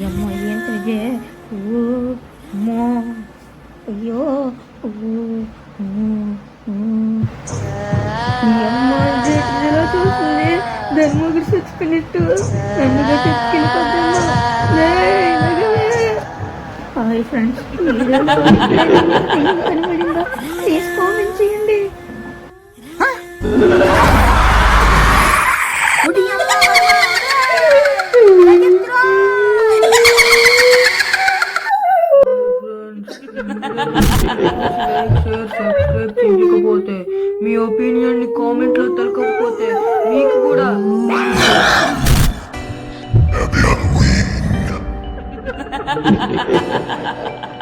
అమ్మ ఏంటది అమ్మో అయ్యో ఎలా చూస్తుంది ధర్మగుడు చచ్చిపోయినట్టు నన్నుగా చచ్చిపోద్దమ్మా. హాయ్ ఫ్రెండ్స్, కనబడిందా ప్లీజ్ కామెంట్ చేయండి. సబ్స్క్రైబ్ చేయకపోతే, మీ ఒపీనియన్ ని కామెంట్ లో తెలపకపోతే మీకు కూడా Happy Halloween.